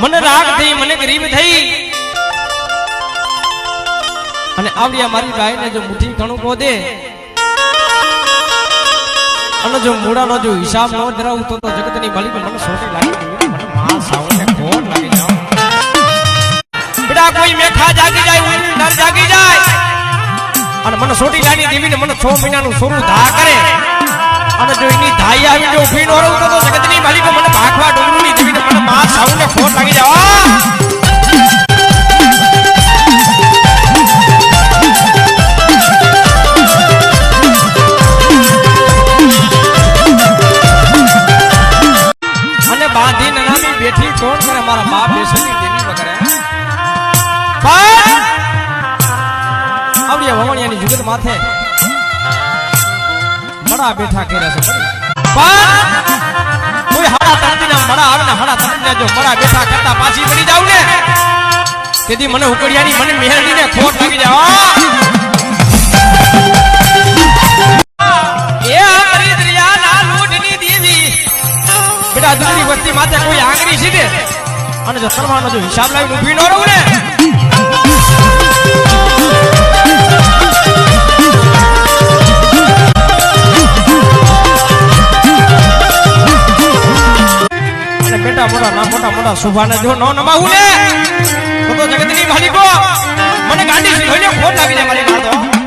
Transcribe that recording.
મને રાગ થઈ મને ગરીબ થઈ અને આવડિયા મારી ગાયને જો મુઠ્ઠી ઘણું કહો દે અને જો મૂળાનો જો હિસાબ ન ધરાવું તો જગતની માલિક મને સોટી લાગી મને માં સાવને કોણ લાગી જાવ બેટા કોઈ મેઠા જાગી જાય ઉંદર જાગી જાય અને મને સોટી લાગી દેવીને મને 6 મહિનાનું સોરું ધા કરે અને જો એની ધાઈ આવી જો ઉભી ન રહું તો જગતની માલિક મને ભાગવા ડુંગરની દેવીને મને માં સાવને કોણ લાગી જાવ બાંધી નનામી બેઠી કોણ કરે મારા બાપ બેસની દેવી વગરે પણ આવડિયા વવણિયાની જુગત માથે મડા બેઠા કર્યા છે પણ કોઈ હાડા તંદીના મડા આવે ને હાડા તંદીના જો મડા બેઠા કરતા પાછી પડી જાવ ને તેથી મને ઉકડિયાની મને મેહરડીને ખોટ લાગી જાય દુની વસ્તી માથે કોઈ આંગળી સીધે અને જો સરવાનો જો હિસાબ લાવી ઊભી ન રહું ને અને બેટા મોટા સુભાને જો ન નમાવું ને તો જગતની માલિકો મને ગાંડી સીધોઈને ખોટ લાગી જાય મારી વાત